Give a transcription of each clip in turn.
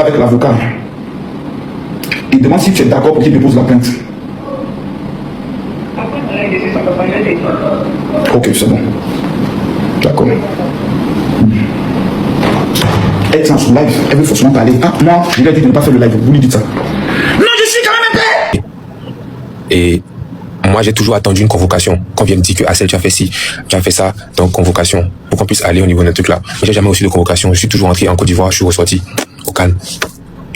avec l'avocat. Il demande si tu es d'accord pour qu'il dépose la plainte. Ok, c'est bon. D'accord. Elle est en sous live, elle veut forcément parler. Ah, moi, je lui ai dit de ne pas faire le live. Vous lui dites ça. Non, je suis quand même un père. Et moi, j'ai toujours attendu une convocation. Qu'on vienne me dire que Axel, tu as fait ci, tu as fait ça, donc convocation, pour qu'on puisse aller au niveau d'un truc là. Mais j'ai jamais reçu de convocation. Je suis toujours entré en Côte d'Ivoire, je suis ressorti au calme.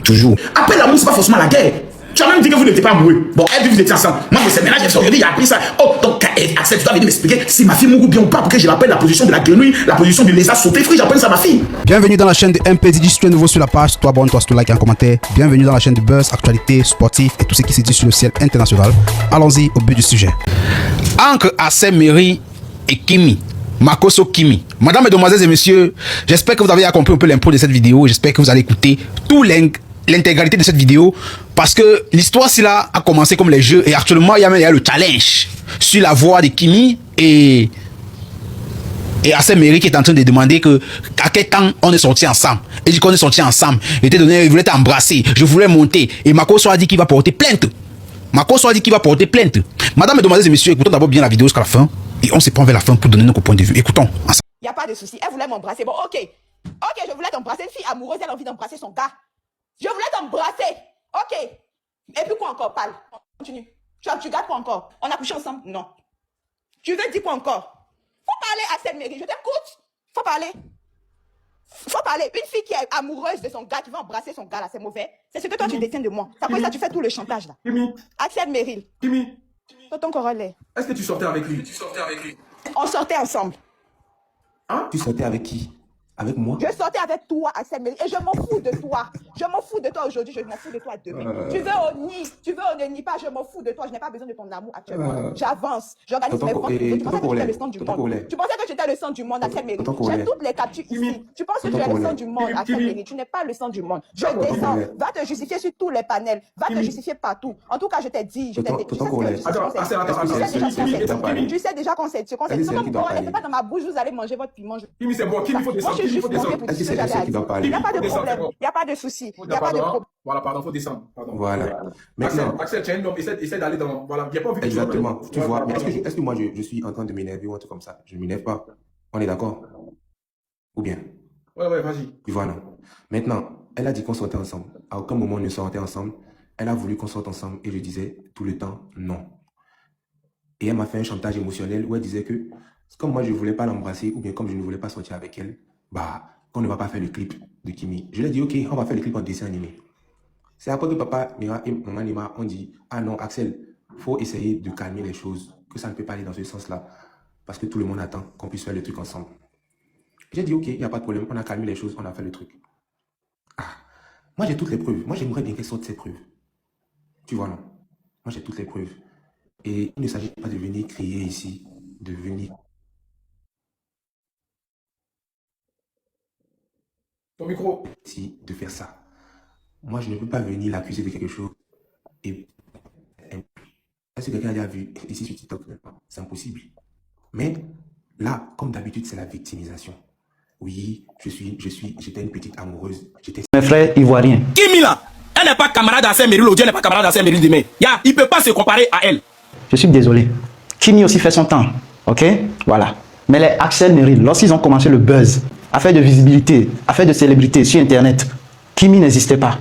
Toujours. Après l'amour, c'est pas forcément la guerre. Tu as même dit que vous n'étiez pas amoureux. Bon, elle dit que vous étiez ensemble. Moi, je sais, maintenant, j'ai sorti, il a appris ça. Oh, donc, Axel, tu dois venir m'expliquer si ma fille mourut bien ou pas, pour que je l'appelle la position de la grenouille, la position du lézard sauté. Frère, j'appelle ça ma fille. Bienvenue dans la chaîne de MPDJ. Si tu es nouveau sur la page, toi abonne-toi, si tu likes et un commentaire. Bienvenue dans la chaîne de buzz, actualité, sportif et tout ce qui se dit sur le ciel international. Allons-y au but du sujet. Entre Axel Méry et Kimi, Makosso Kimi. Madame, mesdemoiselles et messieurs, j'espère que vous avez compris un peu l'impro de cette vidéo. J'espère que vous allez écouter tout l'intégralité de cette vidéo, parce que l'histoire là a commencé comme les jeux et actuellement il y a le challenge sur la voix de Kimi et Axel Méry qui est en train de demander que à quel temps on est sortis ensemble. Il dit qu'on est sortis ensemble, il voulait t'embrasser, je voulais monter, et Makosso a dit qu'il va porter plainte. Makosso a dit qu'il va porter plainte. Madame, mesdemoiselles et messieurs, écoutons d'abord bien la vidéo jusqu'à la fin et on se prend vers la fin pour donner notre point de vue. Écoutons ensemble. Il n'y a pas de souci, elle voulait m'embrasser. Bon, ok, je voulais t'embrasser. Une fille amoureuse, elle a envie d'embrasser son gars. Je voulais t'embrasser. Ok. Et puis quoi encore? Parle. Continue. Tu gardes quoi encore? On a couché ensemble? Non. Tu veux dire quoi encore? Faut parler à cette mairie. Je t'écoute. Faut parler. Faut parler. Une fille qui est amoureuse de son gars, qui veut embrasser son gars, là, c'est mauvais. C'est ce que toi, tu détiens de moi. C'est après ça, tu fais tout le chantage, là. Kimi. Axel Meryl. Kimi. Ton corollaire. Est-ce que tu sortais avec lui? On sortait ensemble. Hein? Tu sortais avec qui? Avec moi? Je sortais avec toi, Axel Meryl, et je m'en fous de toi. Je m'en fous de toi aujourd'hui, je m'en fous de toi demain. Tu veux on nie, tu veux on ne nie pas, je m'en fous de toi. Je n'ai pas besoin de ton amour actuellement. J'avance, j'organise mes ventes. Tu pensais que j'étais le centre du monde. Tu pensais que j'étais le centre du monde, Axel Meryl. J'ai toutes les captures ici. Tu penses que tu es le centre du monde, Axel Meryl. Tu n'es pas le centre du monde. Je descends, va te justifier sur tous les panels, va te justifier partout. En tout cas, je t'ai dit, tu sais déjà qu'on s'est dit. C'est pas dans ma bouche, vous allez manger votre piment. Kimi, c'est bon, Kimi, faut descendre. Il n'y a pas de problème, il n'y a pas de souci, il n'y a pas de problème. Voilà, pardon, faut descendre. Pardon. Voilà. Maintenant, Axel, tu es un homme, essaie d'aller dans. Voilà, bien pas envie que exactement. Tu vois, mais est-ce que moi je suis en train de m'énerver ou un truc comme ça? Je ne m'énerve pas. On est d'accord? Ou bien? Ouais, vas-y. Tu vois, non? Maintenant, elle a dit qu'on sortait ensemble. À aucun moment on ne sortait ensemble. Elle a voulu qu'on sorte ensemble et je disais tout le temps non. Et elle m'a fait un chantage émotionnel où elle disait que comme moi je ne voulais pas l'embrasser ou bien comme je ne voulais pas sortir avec elle, bah, qu'on ne va pas faire le clip de Kimi. Je lui ai dit, ok, on va faire le clip en dessin animé. C'est après que papa Mira et maman Nima ont dit, ah non, Axel, il faut essayer de calmer les choses, que ça ne peut pas aller dans ce sens-là, parce que tout le monde attend qu'on puisse faire le truc ensemble. J'ai dit, ok, il n'y a pas de problème, on a calmé les choses, on a fait le truc. Ah, moi j'ai toutes les preuves. Moi j'aimerais bien qu'elle sorte ces preuves. Tu vois, non? Moi j'ai toutes les preuves. Et il ne s'agit pas de venir crier ici, de venir... Ton micro. Si, de faire ça. Moi, je ne peux pas venir l'accuser de quelque chose. Et est-ce que quelqu'un a déjà vu ici sur TikTok? C'est impossible. Mais là, comme d'habitude, c'est la victimisation. Oui, j'étais une petite amoureuse. Mes frères ivoiriens. Kimi là, elle n'est pas camarade d'Axel Méry, l'audio n'est pas camarade d'Axel Méry demain. Il ne peut pas se comparer à elle. Je suis désolé. Kimi aussi fait son temps. Ok? Voilà. Mais les Axel Meryl, lorsqu'ils ont commencé le buzz, à faire de visibilité, à faire de célébrité sur Internet, Kimi n'existait pas.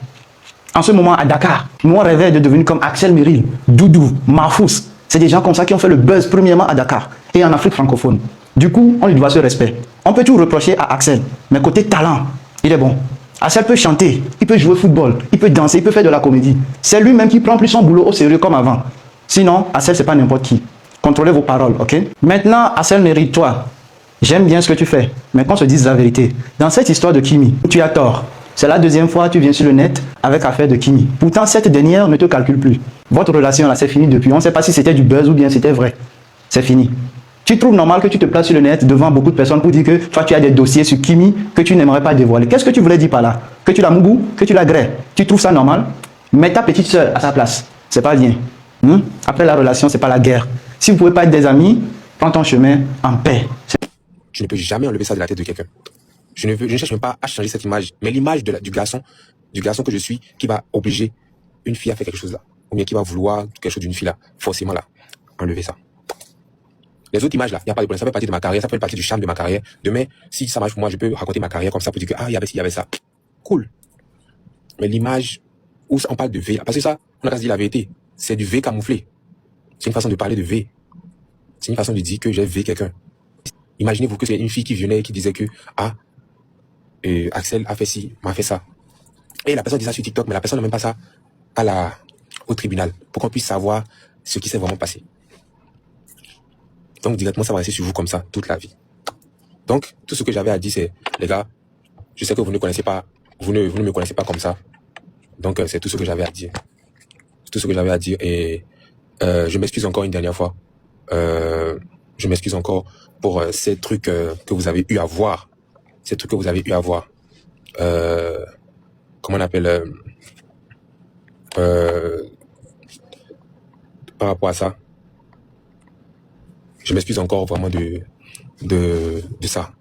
En ce moment, à Dakar, nous on rêvait de devenir comme Axel Meryl, Doudou, Mahfouz. C'est des gens comme ça qui ont fait le buzz premièrement à Dakar et en Afrique francophone. Du coup, on lui doit ce respect. On peut tout reprocher à Axel, mais côté talent, il est bon. Axel peut chanter, il peut jouer au football, il peut danser, il peut faire de la comédie. C'est lui-même qui prend plus son boulot au sérieux comme avant. Sinon, Axel, c'est pas n'importe qui. Contrôlez vos paroles, ok? Maintenant, Axel Meryl, toi, j'aime bien ce que tu fais, mais qu'on se dise la vérité. Dans cette histoire de Kimi, tu as tort. C'est la deuxième fois que tu viens sur le net avec affaire de Kimi. Pourtant, cette dernière ne te calcule plus. Votre relation là, c'est fini depuis. On ne sait pas si c'était du buzz ou bien c'était vrai. C'est fini. Tu trouves normal que tu te places sur le net devant beaucoup de personnes pour dire que toi, tu as des dossiers sur Kimi que tu n'aimerais pas dévoiler. Qu'est-ce que tu voulais dire par là? Que tu la moubou? Que tu la graies? Tu trouves ça normal? Mets ta petite soeur à sa place. C'est pas bien. Après la relation, c'est pas la guerre. Si vous pouvez pas être des amis, prends ton chemin en paix. Je ne peux jamais enlever ça de la tête de quelqu'un. Je ne cherche même pas à changer cette image, mais l'image du garçon que je suis, qui va obliger une fille à faire quelque chose là, ou bien qui va vouloir quelque chose d'une fille là, forcément là, enlever ça. Les autres images là, il n'y a pas de problème, ça fait partie de ma carrière, ça fait partie du charme de ma carrière. Demain, si ça marche pour moi, je peux raconter ma carrière comme ça pour dire que, ah, il y avait ci, il y avait ça. Cool. Mais l'image où on parle de V, parce que ça, on a qu'à se dire la vérité, c'est du V camouflé. C'est une façon de parler de V. C'est une façon de dire que j'ai V quelqu'un. Imaginez-vous que c'est une fille qui venait et qui disait que, ah, Axel a fait ci, m'a fait ça. Et la personne dit ça sur TikTok, mais la personne n'a même pas ça au tribunal, pour qu'on puisse savoir ce qui s'est vraiment passé. Donc, directement, ça va rester sur vous comme ça, toute la vie. Donc, tout ce que j'avais à dire, c'est, les gars, je sais que vous ne connaissez pas, vous ne me connaissez pas comme ça. Donc, c'est tout ce que j'avais à dire. C'est tout ce que j'avais à dire. Et je m'excuse encore une dernière fois. Je m'excuse encore pour ces trucs que vous avez eu à voir. Ces trucs que vous avez eu à voir. Comment on appelle par rapport à ça. Je m'excuse encore vraiment de ça.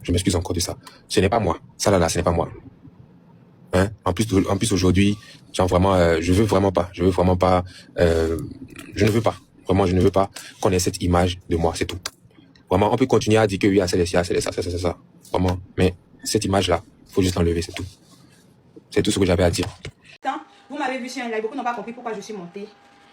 Je m'excuse encore de ça. Ce n'est pas moi. Ça là, ce n'est pas moi. Hein? En plus aujourd'hui, genre vraiment, je ne veux pas. Vraiment, je ne veux pas qu'on ait cette image de moi, c'est tout. Vraiment, on peut continuer à dire que oui, c'est ça. Vraiment. Mais cette image-là, faut juste l'enlever, c'est tout. C'est tout ce que j'avais à dire. Vous m'avez vu sur un live, beaucoup n'ont pas compris pourquoi je suis montée.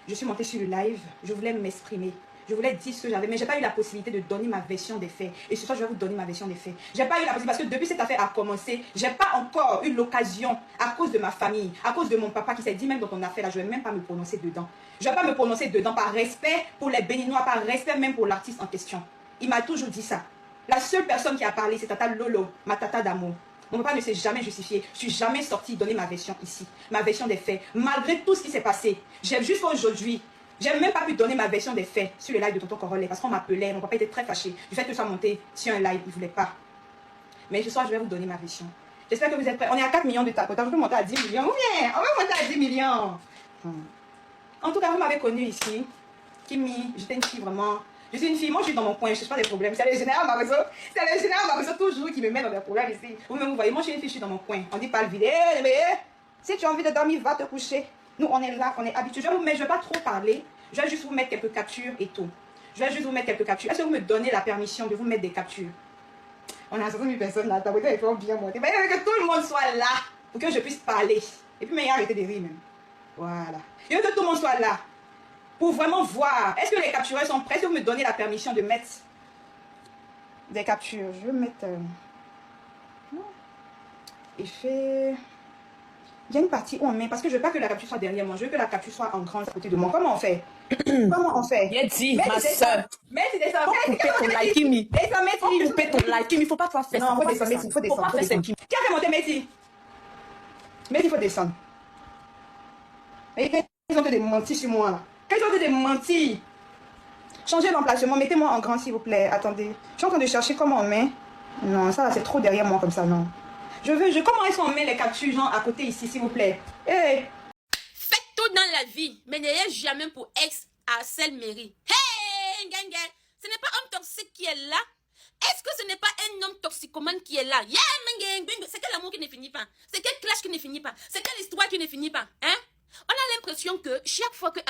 Je suis montée sur le live, je voulais m'exprimer. Je voulais dire ce que j'avais, mais je n'ai pas eu la possibilité de donner ma version des faits. Et ce soir, je vais vous donner ma version des faits. Je n'ai pas eu la possibilité, parce que depuis cette affaire a commencé, je n'ai pas encore eu l'occasion, à cause de ma famille, à cause de mon papa qui s'est dit même dans ton affaire là, je ne vais même pas me prononcer dedans. Je ne vais pas me prononcer dedans par respect pour les Béninois, par respect même pour l'artiste en question. Il m'a toujours dit ça. La seule personne qui a parlé, c'est Tata Lolo, ma tata d'amour. Mon papa ne s'est jamais justifié. Je suis jamais sortie donner ma version ici. Ma version des faits. Malgré tout ce qui s'est passé. Jusqu'à aujourd'hui, je n'ai même pas pu donner ma version des faits sur le live de Tonton Corolle parce qu'on m'appelait. Mon papa était très fâché du fait que je sois montée sur un live. Il ne voulait pas. Mais ce soir, je vais vous donner ma version. J'espère que vous êtes prêts. On est à 4 millions de tapotages. On peut monter à 10 millions. Ou bien, on va monter à 10 millions. En tout cas, vous m'avez connue ici. Kimi, j'étais une fille vraiment... Je suis une fille, moi je suis dans mon coin, je ne cherche pas des problèmes. C'est le général Maroso. C'est le général Maroso toujours qui me met dans des problèmes ici. Vous-même, vous voyez, moi je suis une fille, je suis dans mon coin. On dit pas le vide. Si tu as envie de dormir, va te coucher. Nous, on est là, on est habitués. Je ne vais pas trop parler. Je vais juste vous mettre quelques captures et tout. Je vais juste vous mettre quelques captures. Est-ce que vous me donnez la permission de vous mettre des captures? On a 60 000 personnes là. Ta beauté est trop bien montée. Mais il faut que tout le monde soit là pour que je puisse parler. Et puis, mais il y a arrêté de rire même. Voilà. Il faut que tout le monde soit là. Pour vraiment voir, est-ce que les captureurs sont prêts? Est-ce que vous me donnez la permission de mettre des captures? Je vais mettre... effet... Il y a une partie où on met... Parce que je veux pas que la capture soit derrière moi. Je veux que la capture soit en grand à côté de moi. Comment on fait? Comment on fait? Bien dit, ma soeur. Mais c'est des soeurs. Couper ton like, Kimi. Couper ton like, Kimi. Il ne faut pas faire ça. Non, il faut descendre. Qui a fait monter Messi? Messi, il faut descendre. Et ils ont te démenti sur moi là. Quand ils ont été mentis, changez l'emplacement, mettez-moi en grand s'il vous plaît. Attendez, je suis en train de chercher comment on met. Non, ça c'est trop derrière moi comme ça, non. Comment est-ce qu'on met les captures genre à côté ici s'il vous plaît? Hey. Faites tout dans la vie, mais n'ayez jamais pour ex Axel Mairie. Hey, gang, gang. Ce n'est pas un toxique qui est là. Est-ce que ce n'est pas un homme toxicomane qui est là? Yeah, gang, gang. C'est quel amour qui ne finit pas? C'est quel clash qui ne finit pas? C'est quelle histoire qui ne finit pas? Hein? On a l'impression que chaque fois que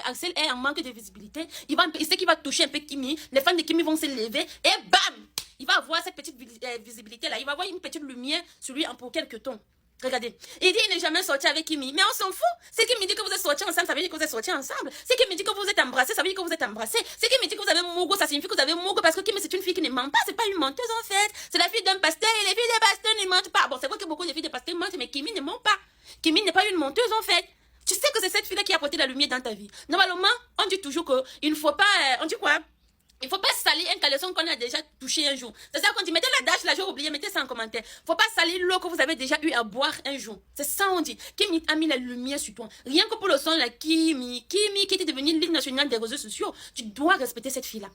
Axel est en manque de visibilité, il sait qu'il va toucher un peu Kimi, les fans de Kimi vont se lever et bam! Il va avoir cette petite visibilité là, il va avoir une petite lumière sur lui pour quelques temps. Regardez, il dit qu'il n'est jamais sorti avec Kimi, mais on s'en fout. C'est qu'il me dit que vous êtes sortis ensemble, ça veut dire que vous êtes sortis ensemble. C'est qu'il me dit que vous êtes embrassés, ça veut dire que vous êtes embrassés. C'est qu'il me dit que vous avez Mogo, ça signifie que vous avez Mogo parce que Kimi c'est une fille qui ne ment pas, c'est pas une menteuse en fait. C'est la fille d'un pasteur et les filles des pasteurs ne mentent pas. Bon, c'est vrai que beaucoup de filles de pasteurs mentent, mais Kimi ne ment pas. Kimi n'est pas une menteuse en fait. Tu sais que c'est cette fille-là qui a apporté la lumière dans ta vie. Normalement, on dit toujours qu'il ne faut pas... on dit quoi? Il ne faut pas salir un caleçon qu'on a déjà touché un jour. C'est ça qu'on dit. Mettez la dash là, j'ai oublié, mettez ça en commentaire. Il ne faut pas salir l'eau que vous avez déjà eu à boire un jour. C'est ça on dit. Kimi a mis la lumière sur toi. Rien que pour le son, la Kimi qui était devenue ligne nationale des réseaux sociaux. Tu dois respecter cette fille-là.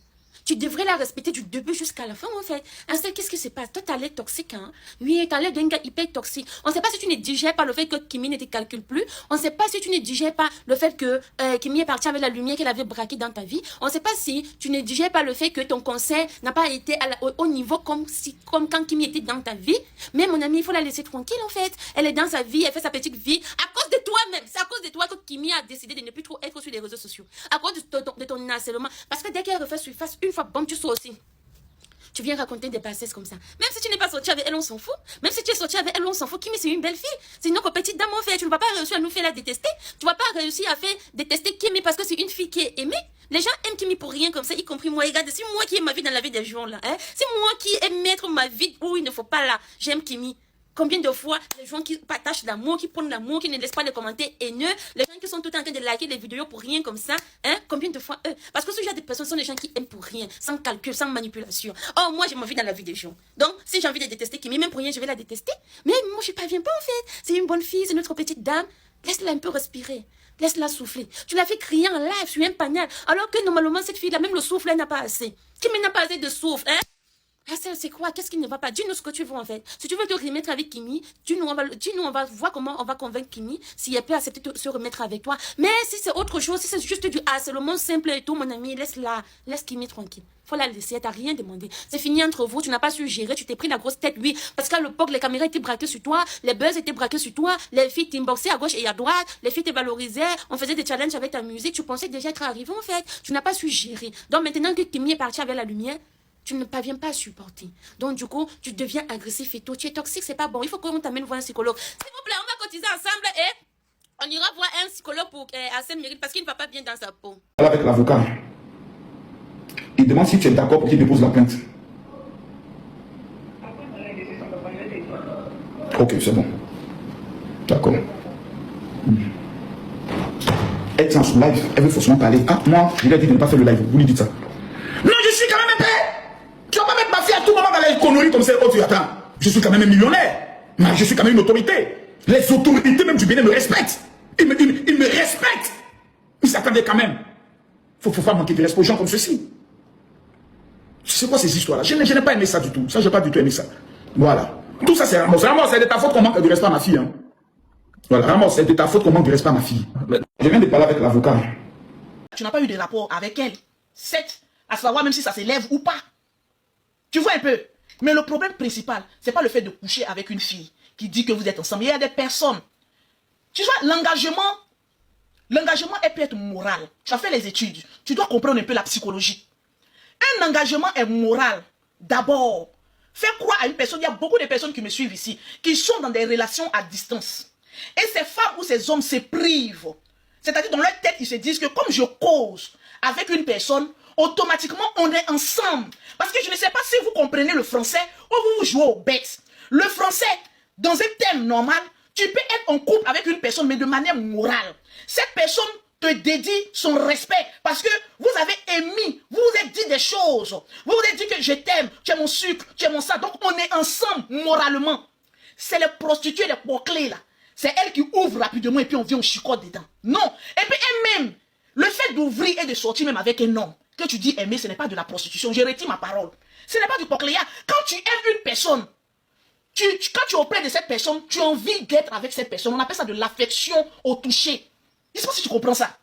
Tu devrais la respecter du début jusqu'à la fin, en fait. Ansel, qu'est-ce qui se passe? Toi, t'as l'air toxique, hein? Oui, t'as l'air d'un gars hyper toxique. On ne sait pas si tu ne digères pas le fait que Kimi ne te calcule plus. On ne sait pas si tu ne digères pas le fait que Kimi est parti avec la lumière qu'elle avait braquée dans ta vie. On ne sait pas si tu ne digères pas le fait que ton conseil n'a pas été au niveau comme quand Kimi était dans ta vie. Mais mon ami, il faut la laisser tranquille, en fait. Elle est dans sa vie, elle fait sa petite vie. À cause de toi-même, c'est à cause de toi que Kimi a décidé de ne plus trop être sur les réseaux sociaux. À cause de ton harcèlement. Parce que dès qu'elle refait surface, une fois, bon, tu sors aussi. Tu viens raconter des bassesses comme ça. Même si tu n'es pas sorti avec elle, on s'en fout. Même si tu es sorti avec elle, on s'en fout. Kimi, c'est une belle fille. C'est une autre petite dame, en fait. Tu ne vas pas réussir à nous faire la détester. Tu ne vas pas réussir à faire détester Kimi parce que c'est une fille qui est aimée. Les gens aiment Kimi pour rien comme ça, y compris moi. Regarde, c'est moi qui ai ma vie dans la vie des gens, là. Hein? C'est moi qui aime mettre ma vie où il ne faut pas, là. J'aime Kimi. Combien de fois les gens qui partagent l'amour, qui prennent l'amour, qui ne laissent pas les commentaires haineux, les gens qui sont tout le temps en train de liker les vidéos pour rien comme ça, hein? Combien de fois eux? Parce que ce genre de personnes sont des gens qui aiment pour rien, sans calcul, sans manipulation. Oh, moi j'ai ma vie dans la vie des gens. Donc, si j'ai envie de détester Kimi, même pour rien, je vais la détester. Mais moi je ne parviens pas en fait. C'est une bonne fille, c'est notre petite dame. Laisse-la un peu respirer. Laisse-la souffler. Tu l'as fait crier en live sur un panel. Alors que normalement, cette fille-là, même le souffle, elle n'a pas assez. Kimi n'a pas assez de souffle, hein? C'est quoi? Qu'est-ce qui ne va pas? Dis-nous ce que tu veux en fait. Si tu veux te remettre avec Kimi, dis-nous, on va voir comment on va convaincre Kimi si elle peut accepter de se remettre avec toi. Mais si c'est autre chose, si c'est juste du harcèlement simple et tout, mon ami, laisse Kimi tranquille. Faut la laisser, elle t'a rien demandé. C'est fini entre vous, tu n'as pas su gérer, tu t'es pris la grosse tête, oui. Parce qu'à l'époque, les caméras étaient braquées sur toi, les buzz étaient braqués sur toi, les filles t'inboxaient à gauche et à droite, les filles te valorisaient, on faisait des challenges avec ta musique, tu pensais déjà être arrivé en fait. Tu n'as pas su gérer. Donc maintenant que Kimi est parti avec la lumière, tu ne parviens pas à supporter. Donc, du coup, tu deviens agressif et tout. Tu es toxique, c'est pas bon. Il faut qu'on t'amène voir un psychologue. S'il vous plaît, on va cotiser ensemble et on ira voir un psychologue pour Ansel Mérite parce qu'il ne va pas bien dans sa peau. Avec l'avocat, il demande si tu es d'accord pour qu'il dépose la plainte. Ok, c'est bon. D'accord. Elle tient sous live, elle veut forcément parler. Ah, moi, je lui ai dit de ne pas faire le live. Vous lui dites ça. Non, je suis quand même épais. Tu vas pas mettre ma fille à tout moment dans les conneries comme ça. Oh, tu attends. Je suis quand même un millionnaire. Mais je suis quand même une autorité. Les autorités même du Bénin me respectent. Ils me respectent. Ils s'attendaient quand même. Faut pas manquer de respect aux gens comme ceci. C'est quoi ces histoires-là? Je n'ai pas aimé ça du tout. Ça, je n'ai pas du tout aimé ça. Voilà. Tout ça, c'est Ramos. Ramos, c'est de ta faute qu'on manque de respect à ma fille. Hein. Voilà, Ramos, c'est de ta faute qu'on manque de respect à ma fille. Je viens de parler avec l'avocat. Tu n'as pas eu de rapport avec elle. 7. À savoir même si ça s'élève ou pas. Tu vois un peu. Mais le problème principal, c'est pas le fait de coucher avec une fille qui dit que vous êtes ensemble. Il y a des personnes. Tu vois, l'engagement, elle peut être moral. Tu as fait les études. Tu dois comprendre un peu la psychologie. Un engagement est moral. D'abord, faire croire à une personne, il y a beaucoup de personnes qui me suivent ici, qui sont dans des relations à distance. Et ces femmes ou ces hommes se privent. C'est-à-dire dans leur tête, ils se disent que comme je cause avec une personne, automatiquement on est ensemble. Parce que je ne sais pas si vous comprenez le français ou vous jouez aux bêtes. Le français, dans un thème normal, tu peux être en couple avec une personne, mais de manière morale. Cette personne te dédie son respect parce que vous avez émis, vous vous êtes dit des choses. Vous vous êtes dit que je t'aime, tu es mon sucre, tu es mon ça. Donc on est ensemble moralement. C'est les prostituées, les poids-clés là. C'est elles qui ouvrent rapidement et puis on vient, on chicote dedans. Non. Et puis elles-mêmes, le fait d'ouvrir et de sortir même avec un homme, que tu dis aimer, ce n'est pas de la prostitution. Je retire ma parole. Ce n'est pas du poids-clé. Quand tu aimes une personne, quand tu es auprès de cette personne, tu as envie d'être avec cette personne. On appelle ça de l'affection au toucher. Je ne sais pas si tu comprends ça.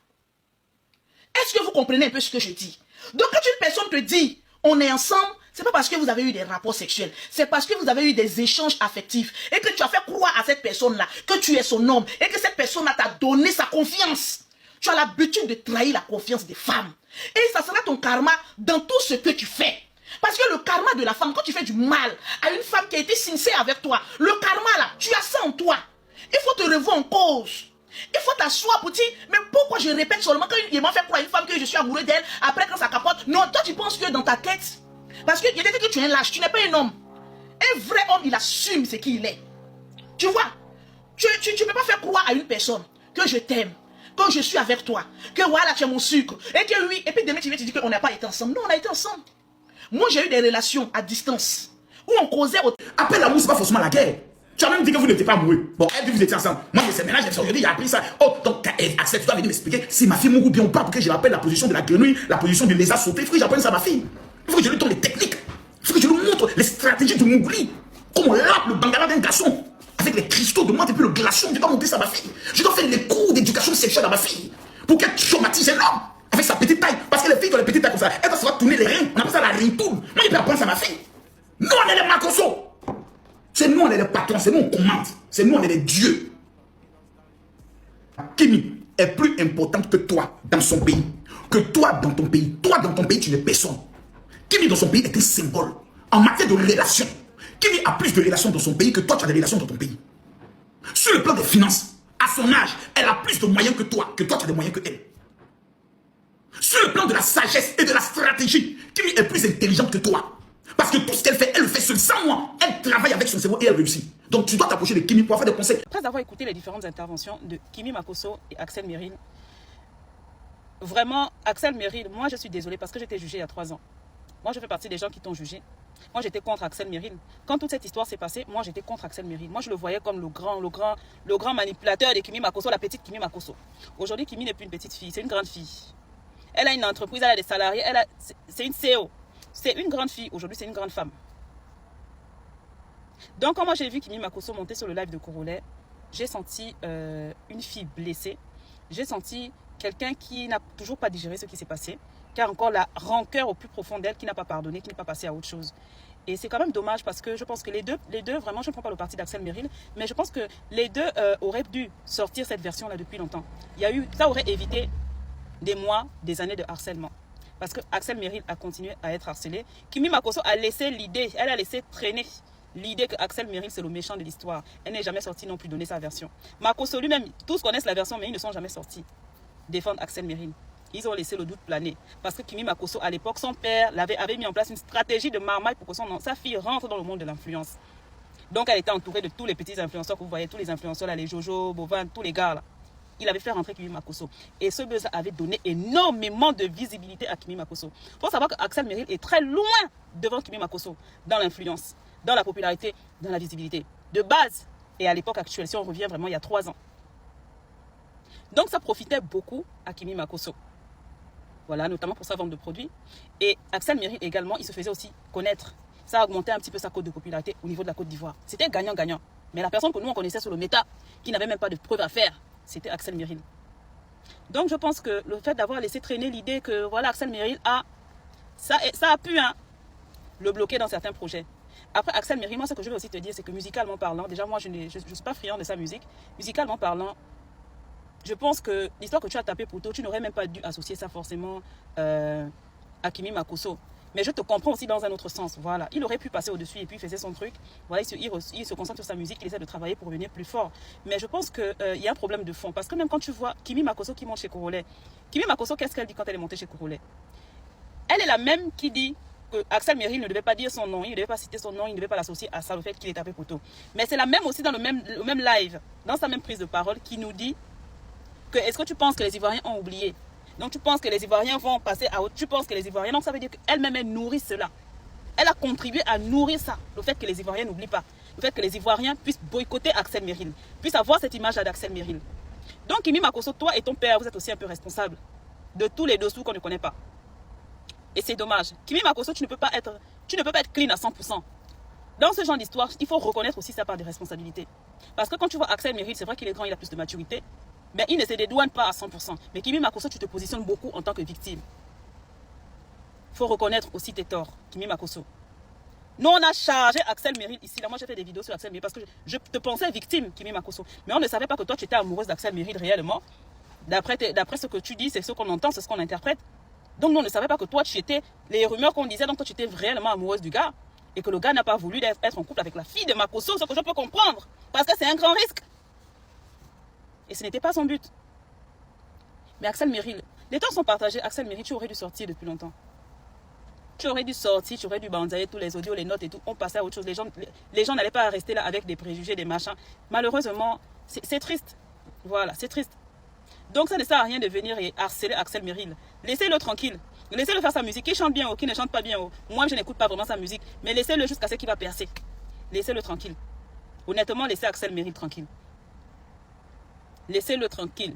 Est-ce que vous comprenez un peu ce que je dis? Donc quand une personne te dit, on est ensemble, c'est pas parce que vous avez eu des rapports sexuels. C'est parce que vous avez eu des échanges affectifs. Et que tu as fait croire à cette personne-là que tu es son homme. Et que cette personne-là t'a donné sa confiance. Tu as l'habitude de trahir la confiance des femmes. Et ça sera ton karma dans tout ce que tu fais. Parce que le karma de la femme, quand tu fais du mal à une femme qui a été sincère avec toi, le karma là, tu as ça en toi. Il faut te revoir en cause. Il faut t'asseoir pour dire, mais pourquoi je répète seulement quand il m'a fait croire à une femme que je suis amoureux d'elle, après quand ça capote. Non, toi tu penses que dans ta tête, parce qu'il y a des que tu es un lâche, tu n'es pas un homme. Un vrai homme, il assume ce qu'il est. Tu vois, tu ne peux pas faire croire à une personne que je t'aime, que je suis avec toi, que voilà, tu es mon sucre, et que oui, et puis demain tu viens te dire qu'on n'a pas été ensemble. Non, on a été ensemble. Moi, j'ai eu des relations à distance, où on causait... Après l'amour, c'est pas forcément la guerre. Tu as même dit que vous n'étiez pas amoureux. Bon, elle dit que vous étiez ensemble. Moi, je sais, maintenant, j'ai appris ça. Oh, donc, Axel, tu dois venir m'expliquer si ma fille mourut bien ou pas, pour que je rappelle la position de la grenouille, la position de lézard sauté. Frère, j'appelle ça à ma fille. Il faut que je lui donne les techniques. Il faut que je lui montre les stratégies de Mowgli. Comment on lappe le bangala d'un garçon. Avec les cristaux de menthe et puis le glaçon. Je dois montrer ça à ma fille. Je dois faire les cours d'éducation sexuelle à ma fille. Pour qu'elle traumatise l'homme. Avec sa petite taille. Parce que les filles qui ont les petites tailles comme ça, elles doivent savoir tourner les reins. On appelle ça la rintoune. Moi, je peux apprendre ça à ma fille. Nous, on est les Makosso. C'est nous, on est les patrons. C'est nous, on commande. C'est nous, on est les dieux. Kimi est plus importante que toi dans son pays. Que toi dans ton pays. Toi dans ton pays, tu n'es personne. Kimi dans son pays est un symbole. En matière de relations. Kimi a plus de relations dans son pays que toi, tu as des relations dans ton pays. Sur le plan des finances, à son âge, elle a plus de moyens que toi. Que toi, tu as des moyens que elle. Sur le plan de la sagesse et de la stratégie, Kimi est plus intelligente que toi. Parce que tout ce qu'elle fait, elle le fait seule, sans moi. Elle travaille avec son cerveau et elle réussit. Donc tu dois t'approcher de Kimi pour avoir des conseils. Après avoir écouté les différentes interventions de Kimi Makosso et Axel Merrill, vraiment, Axel Merrill, moi je suis désolée parce que j'étais jugée il y a 3 ans. Moi je fais partie des gens qui t'ont jugé. Moi j'étais contre Axel Merrill. Quand toute cette histoire s'est passée, moi j'étais contre Axel Merrill. Moi je le voyais comme le grand manipulateur de Kimi Makosso, la petite Kimi Makosso. Aujourd'hui Kimi n'est plus une petite fille, c'est une grande fille. Elle a une entreprise, elle a des salariés, c'est une CEO. C'est une grande fille, aujourd'hui c'est une grande femme. Donc quand moi j'ai vu Kimi Makosso monter sur le live de Corolet, j'ai senti une fille blessée. J'ai senti quelqu'un qui n'a toujours pas digéré ce qui s'est passé, qui a encore la rancœur au plus profond d'elle, qui n'a pas pardonné, qui n'est pas passé à autre chose. Et c'est quand même dommage parce que je pense que les deux vraiment, je ne prends pas le parti d'Axel Merrill, mais je pense que les deux auraient dû sortir cette version-là depuis longtemps. Ça aurait évité des mois, des années de harcèlement. Parce que Axel Merrill a continué à être harcelé. Kimi Makosso a laissé l'idée, elle a laissé traîner l'idée que Axel Merrill c'est le méchant de l'histoire. Elle n'est jamais sortie non plus donner sa version. Makosso lui-même, tous connaissent la version, mais ils ne sont jamais sortis défendre Axel Merrill. Ils ont laissé le doute planer. Parce que Kimi Makosso, à l'époque, son père avait mis en place une stratégie de marmaille pour que sa fille rentre dans le monde de l'influence. Donc elle était entourée de tous les petits influenceurs que vous voyez, tous les influenceurs là, les Jojo, Bovan, tous les gars là. Il avait fait rentrer Kimi Makosso. Et ce buzz avait donné énormément de visibilité à Kimi Makosso. Il faut savoir qu'Axel Merrill est très loin devant Kimi Makosso dans l'influence, dans la popularité, dans la visibilité. De base, et à l'époque actuelle, si on revient vraiment il y a 3 ans. Donc ça profitait beaucoup à Kimi Makosso. Voilà, notamment pour sa vente de produits. Et Axel Merrill également, il se faisait aussi connaître. Ça a augmenté un petit peu sa cote de popularité au niveau de la Côte d'Ivoire. C'était gagnant-gagnant. Mais la personne que nous on connaissait sur le méta, qui n'avait même pas de preuves à faire, c'était Axel Merrill. Donc je pense que le fait d'avoir laissé traîner l'idée que voilà Axel Merrill ça a pu le bloquer dans certains projets. Après Axel Merrill, moi ce que je veux aussi te dire, c'est que musicalement parlant, déjà moi je ne suis pas friand de sa musique. Musicalement parlant, je pense que l'histoire que tu as tapée pour toi, tu n'aurais même pas dû associer ça forcément à Kimi Makosso. Mais je te comprends aussi dans un autre sens. Voilà, il aurait pu passer au-dessus et puis il faisait son truc. Voilà, il se concentre sur sa musique, il essaie de travailler pour revenir plus fort. Mais je pense qu'il y a un problème de fond. Parce que même quand tu vois Kimi Makosso qui monte chez Corolet, Kimi Makosso, qu'est-ce qu'elle dit quand elle est montée chez Corolet? Elle est la même qui dit que Axel Merrill ne devait pas dire son nom, il ne devait pas citer son nom, il ne devait pas l'associer à ça, le fait qu'il est tapé poteau. Mais c'est la même aussi dans le même live, dans sa même prise de parole, qui nous dit que est-ce que tu penses que les Ivoiriens ont oublié? Donc tu penses que les Ivoiriens vont passer à autre. Tu penses que les Ivoiriens. Donc ça veut dire qu'elle-même elle nourrit cela. Elle a contribué à nourrir ça. Le fait que les Ivoiriens n'oublient pas. Le fait que les Ivoiriens puissent boycotter Axel Merrill. Puissent avoir cette image-là d'Axel Merrill. Donc Kimi Makosso, toi et ton père, vous êtes aussi un peu responsables de tous les dessous qu'on ne connaît pas. Et c'est dommage. Kimi Makosso, tu ne peux pas être clean à 100%. Dans ce genre d'histoire, il faut reconnaître aussi sa part de responsabilité. Parce que quand tu vois Axel Merrill, c'est vrai qu'il est grand, il a plus de maturité. Mais il ne se dédouane pas à 100%. Mais Kimi Makosso, tu te positionnes beaucoup en tant que victime. Il faut reconnaître aussi tes torts, Kimi Makosso. Nous, on a chargé Axel Merrill ici. Là, moi, j'ai fait des vidéos sur Axel Merrill parce que je te pensais victime, Kimi Makosso. Mais on ne savait pas que toi, tu étais amoureuse d'Axel Merrill réellement. D'après ce que tu dis, c'est ce qu'on entend, c'est ce qu'on interprète. Donc, nous, on ne savait pas que toi, tu étais... Les rumeurs qu'on disait, donc toi, tu étais réellement amoureuse du gars. Et que le gars n'a pas voulu être en couple avec la fille de Makosso, ce que je peux comprendre. Parce que c'est un grand risque. Et ce n'était pas son but. Mais Axel Merrill, les temps sont partagés. Axel Merrill, tu aurais dû sortir depuis longtemps. Tu aurais dû sortir, tu aurais dû bandailler tous les audios, les notes et tout. On passait à autre chose. Les gens n'allaient pas rester là avec des préjugés, des machins. Malheureusement, c'est triste. Voilà, c'est triste. Donc ça ne sert à rien de venir et harceler Axel Merrill. Laissez-le tranquille. Laissez-le faire sa musique. Qui chante bien ou qui ne chante pas bien. Moi, je n'écoute pas vraiment sa musique. Mais laissez-le jusqu'à ce qu'il va percer. Laissez-le tranquille. Honnêtement, laissez Axel Merrill tranquille. Laissez-le tranquille.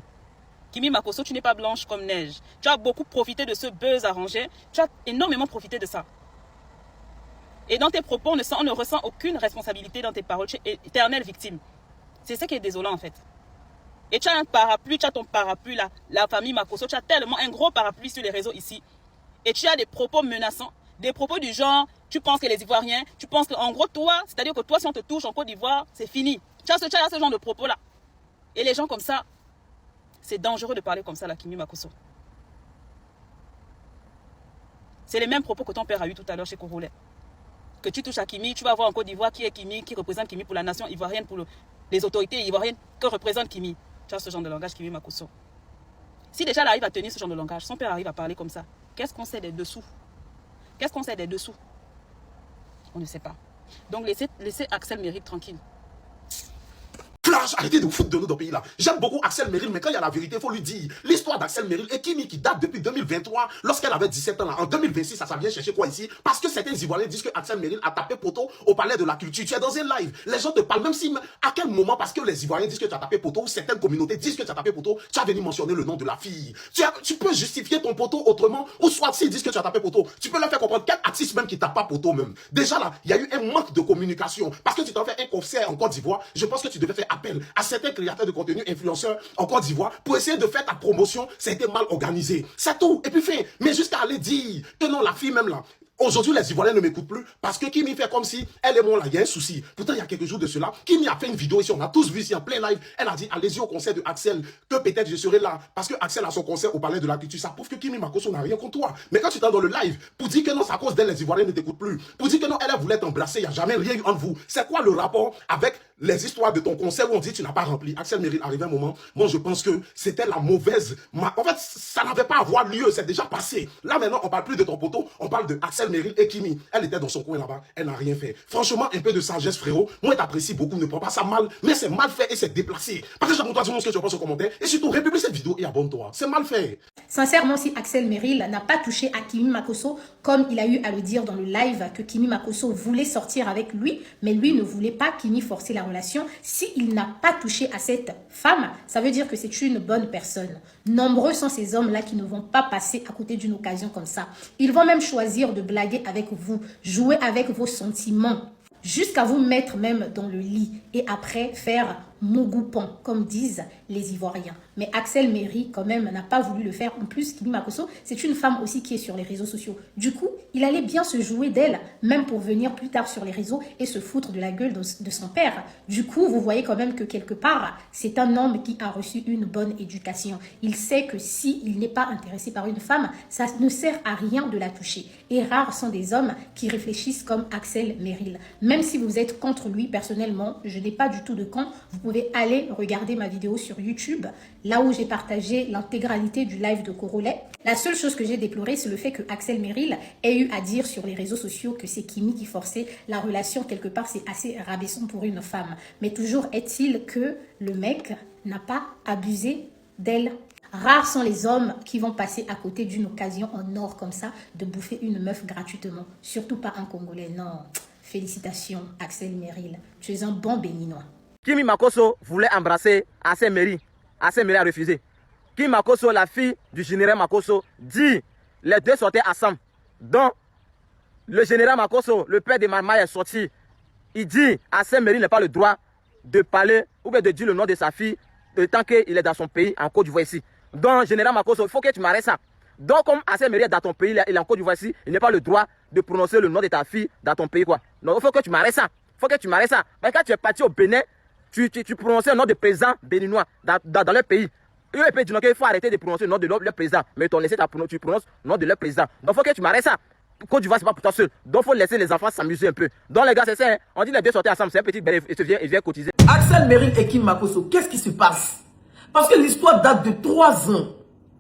Kimi Makosso, tu n'es pas blanche comme neige. Tu as beaucoup profité de ce buzz arrangé. Tu as énormément profité de ça. Et dans tes propos, on ne ressent aucune responsabilité dans tes paroles. Tu es éternelle victime. C'est ce qui est désolant en fait. Et tu as un parapluie, tu as ton parapluie là, la famille Makosso, tu as tellement un gros parapluie sur les réseaux ici. Et tu as des propos menaçants, des propos du genre, tu penses que les Ivoiriens, tu penses que, en gros, toi, c'est-à-dire que toi, si on te touche en Côte d'Ivoire, c'est fini. Tu as ce genre de propos-là. Et les gens comme ça, c'est dangereux de parler comme ça, là, Kimi Makosso. C'est les mêmes propos que ton père a eu tout à l'heure chez Corolet. Que tu touches à Kimi, tu vas voir en Côte d'Ivoire qui est Kimi, qui représente Kimi pour la nation ivoirienne, pour les autorités ivoiriennes, que représente Kimi. Tu as ce genre de langage, Kimi Makosso. Si déjà elle arrive à tenir ce genre de langage, son père arrive à parler comme ça, qu'est-ce qu'on sait des dessous? Qu'est-ce qu'on sait des dessous? On ne sait pas. Donc laissez Axel Merrill tranquille. Flash, arrêtez de vous foutre de nous dans le pays là. J'aime beaucoup Axel Merrill, mais quand il y a la vérité, il faut lui dire. L'histoire d'Axel Merrill et Kimi qui date depuis 2023, lorsqu'elle avait 17 ans là. En 2026, ça vient chercher quoi ici? Parce que certains Ivoiriens disent que Axel Merrill a tapé poteau au palais de la culture. Tu es dans un live. Les gens te parlent, même si, à quel moment, parce que les Ivoiriens disent que tu as tapé poteau, ou certaines communautés disent que tu as tapé poteau, tu as venu mentionner le nom de la fille. Tu peux justifier ton poteau autrement, ou soit s'ils disent que tu as tapé poteau, tu peux leur faire comprendre quel artiste même qui tape pas poteau même. Déjà là, il y a eu un manque de communication. Parce que tu t'en fais un concert en Côte d'Ivoire, je pense que tu devais faire appel à certains créateurs de contenu, influenceurs en Côte d'Ivoire, pour essayer de faire ta promotion. Ça a été mal organisé. C'est tout. Et puis fin. Mais jusqu'à aller dire que non, la fille même là, aujourd'hui, les Ivoiriens ne m'écoutent plus parce que Kimi fait comme si elle et moi là, il y a un souci. Pourtant, il y a quelques jours de cela, Kimi a fait une vidéo ici, on a tous vu ici en plein live. Elle a dit, allez-y au concert de Axel, que peut-être je serai là parce que Axel a son concert au Palais de la Culture. Ça prouve que Kimi Makosso n'a rien contre toi. Mais quand tu es dans le live, pour dire que non, c'est à cause d'elle, les Ivoiriens ne t'écoutent plus. Pour dire que non, elle voulait t'embrasser, il n'y a jamais rien eu entre vous. C'est quoi le rapport avec les histoires de ton concert où on dit tu n'as pas rempli? Axel Merrill, arrivé un moment, moi je pense que c'était la mauvaise. En fait, ça n'avait pas à avoir lieu, c'est déjà passé. Là maintenant, on parle plus de ton poteau, on parle de Axel Merrill et Kimi. Elle était dans son coin là-bas, elle n'a rien fait. Franchement, un peu de sagesse, frérot. Moi, t'apprécie beaucoup, ne prends pas ça mal, mais c'est mal fait et c'est déplacé. Partagez avec toi, dis-moi ce que tu penses en commentaire et surtout, republie cette vidéo et abonne-toi. C'est mal fait. Sincèrement, si Axel Merrill n'a pas touché à Kimi Makosso, comme il a eu à le dire dans le live, que Kimi Makosso voulait sortir avec lui, mais lui ne voulait pas Kimi forcer la relation, s'il n'a pas touché à cette femme, ça veut dire que c'est une bonne personne. Nombreux sont ces hommes-là qui ne vont pas passer à côté d'une occasion comme ça. Ils vont même choisir de blaguer avec vous, jouer avec vos sentiments, jusqu'à vous mettre même dans le lit et après faire mogoupon, comme disent les Ivoiriens. Mais Axel Merrill, quand même, n'a pas voulu le faire. En plus, Kimi Makosso, c'est une femme aussi qui est sur les réseaux sociaux. Du coup, il allait bien se jouer d'elle, même pour venir plus tard sur les réseaux et se foutre de la gueule de son père. Du coup, vous voyez quand même que quelque part, c'est un homme qui a reçu une bonne éducation. Il sait que s'il n'est pas intéressé par une femme, ça ne sert à rien de la toucher. Et rares sont des hommes qui réfléchissent comme Axel Merrill. Même si vous êtes contre lui, personnellement, je n'ai pas du tout de camp. Vous pouvez aller regarder ma vidéo sur YouTube, là où j'ai partagé l'intégralité du live de Corolet. La seule chose que j'ai déplorée, c'est le fait que Axel Merrill ait eu à dire sur les réseaux sociaux que c'est Kimi qui forçait la relation. Quelque part, c'est assez rabaissant pour une femme. Mais toujours est-il que le mec n'a pas abusé d'elle. Rares sont les hommes qui vont passer à côté d'une occasion en or comme ça, de bouffer une meuf gratuitement. Surtout pas un Congolais, non. Félicitations, Axel Merrill. Tu es un bon béninois. Kimi Makosso voulait embrasser Axel Merrill. Axel Merrill a refusé. Kimi Makosso, la fille du général Makosso, dit les deux sortaient ensemble. Donc, le général Makosso, le père de Marmaille, est sorti. Il dit Axel Merrill n'a pas le droit de parler ou bien de dire le nom de sa fille tant qu'il est dans son pays, en Côte d'Ivoire ici. Donc, général Makosso, il faut que tu m'arrêtes ça. Donc, comme Axel Merrill est dans ton pays, il est en Côte d'Ivoire ici, il n'a pas le droit de prononcer le nom de ta fille dans ton pays, quoi. Donc, il faut que tu m'arrêtes ça. Il faut que tu m'arrêtes ça. Mais quand tu es parti au Bénin, tu prononçais le nom de président béninois dans leur pays. Eux, ils disent qu'il faut arrêter de prononcer le nom de leur président. Mais tu prononces le nom de leur président. Donc, il faut que tu m'arrêtes ça. Côte d'Ivoire, c'est pas pour toi seul. Donc, il faut laisser les enfants s'amuser un peu. Donc, les gars, c'est ça. Hein? On dit les deux sortir ensemble. C'est un petit bel il vient cotiser. Axel Merrill et Kimi Makosso, qu'est-ce qui se passe? Parce que l'histoire date de 3 ans.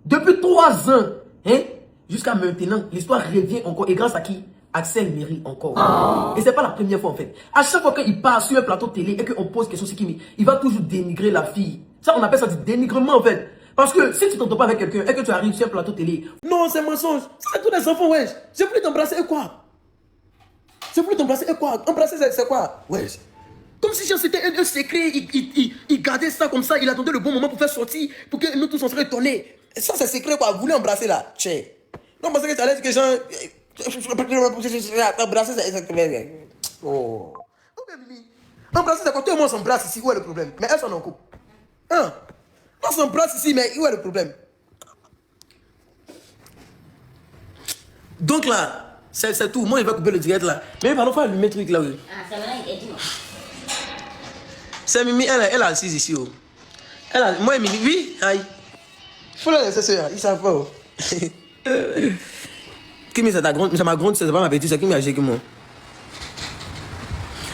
Depuis 3 ans, hein? Jusqu'à maintenant, l'histoire revient encore. Et grâce à qui? Axel Merrill encore. Et c'est pas la première fois en fait. À chaque fois qu'il part sur un plateau télé et qu'on pose question sur Kimi, il va toujours dénigrer la fille. Ça, on appelle ça du dénigrement en fait. Parce que si tu t'entends pas avec quelqu'un et que tu arrives sur un plateau télé, non, c'est mensonge. C'est tous les enfants, wesh. J'ai plus t'embrasser et quoi? J'ai plus t'embrasser et quoi? Embrasser, c'est quoi? Wesh. Comme si c'était un secret, il gardait ça comme ça, il attendait le bon moment pour faire sortir, pour que nous tous on serait étonnés. Ça, c'est secret quoi, vous voulez embrasser là? Tché. Non, parce que ça laisse que les gens. Embrasser, c'est exactement. Oh. Ok, Mimi. Embrasser, c'est quand tout le monde s'embrasse ici. Où est le problème? Mais elles sont en couple. Hein? On s'embrasse ici, mais où est le problème? Donc là, c'est tout. Moi, il va couper le direct là. Mais pardon, faut allumer le truc là. Oui. Ah, c'est vrai, il est dit. C'est Mimi, elle est assise ici. Oh. Moi et Mimi, oui, aïe. Faut la laisser ça, ils savent pas. Oh. Kimi, c'est ta grande, c'est ma grande, c'est pas ma petite, c'est Kimi a géré que moi.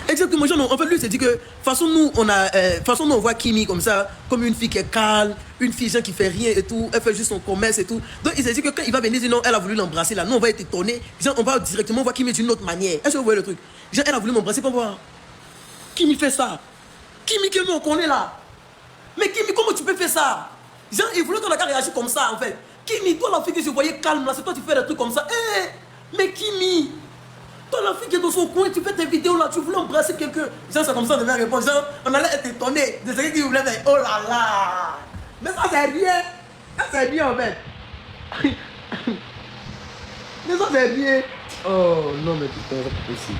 Exactement, en fait, lui, c'est dit que, façon nous, on voit Kimi comme ça, comme une fille qui est calme, une fille genre, qui fait rien et tout, elle fait juste son commerce et tout. Donc, il s'est dit que quand il va venir dire non, elle a voulu l'embrasser là, nous, on va être étonnés. Genre, on va directement voir Kimi d'une autre manière. Est-ce que vous voyez le truc? Genre, elle a voulu m'embrasser pour voir. Kimi fait ça. Kimi que nous, on connaît là. Mais Kimi, comment tu peux faire ça? Genre, il voulait qu'on a qu'à réagir comme ça, en fait. Kimi, toi, la fille que je voyais calme là, c'est toi, tu fais des trucs comme ça. Mais Kimi, toi, la fille qui est dans son coin, tu fais tes vidéos là, tu voulais embrasser quelqu'un. Genre, c'est comme ça, on devait répondre. Genre, on allait être étonné de ce qu'il voulait faire. Oh là là. Mais ça, c'est rien. Ça, c'est rien, en fait. Mais ça, c'est rien. Oh, non, mais putain, c'est pas possible.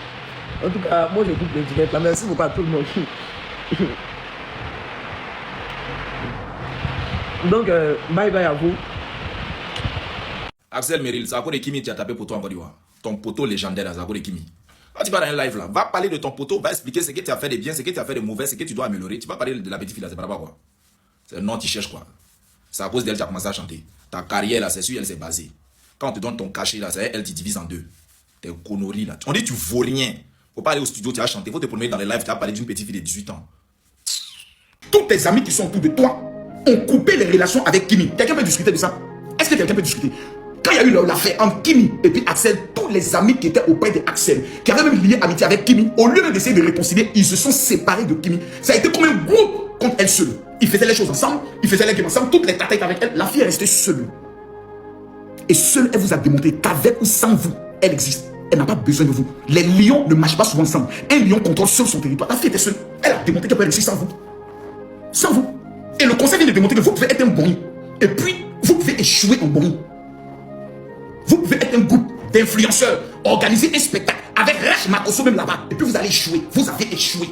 En tout cas, moi, je coupe le direct là. Merci beaucoup à tout le monde. Donc, bye bye à vous. Axel Meril, c'est à cause de Kimi tu as tapé pour toi en Côte d'Ivoire. Ton poteau légendaire, c'est à cause de Kimi. Quand tu vas dans un live là, va parler de ton poteau, va expliquer ce que tu as fait de bien, ce que tu as fait de mauvais, ce que tu dois améliorer. Tu vas parler de la petite fille là, c'est pas quoi. C'est le nom que tu cherches quoi. C'est à cause d'elle que tu as commencé à chanter. Ta carrière là, c'est sur elle s'est basée. Quand on te donne ton cachet là, c'est elle qui divise en deux. T'es conneries là. On dit tu vaux rien. Faut pas aller au studio, tu vas chanter. Faut te promener dans les lives, tu vas parler d'une petite fille de 18 ans. Tous tes amis qui sont autour de toi ont coupé les relations avec Kimi. Quelqu'un peut discuter de ça? Est-ce que quelqu'un peut discuter? Quand il y a eu l'affaire entre Kimi et puis Axel, tous les amis qui étaient auprès d'Axel, qui avaient même lié amitié avec Kimi, au lieu d'essayer de réconcilier, ils se sont séparés de Kimi. Ça a été comme un groupe contre elle seule. Ils faisaient les choses ensemble, ils faisaient les games ensemble, toutes les têtes avec elle. La fille est restée seule. Et seule, elle vous a démontré qu'avec ou sans vous, elle existe. Elle n'a pas besoin de vous. Les lions ne marchent pas souvent ensemble. Un lion contrôle seul son territoire. La fille était seule. Elle a démontré qu'elle peut réussir sans vous. Sans vous. Et le conseil vient de démontrer que vous pouvez être un bon. Et puis, vous pouvez échouer en bon. Vous pouvez être un groupe d'influenceurs, organiser un spectacle avec Rach Makosso même là-bas. Et puis vous allez échouer. Vous avez échoué.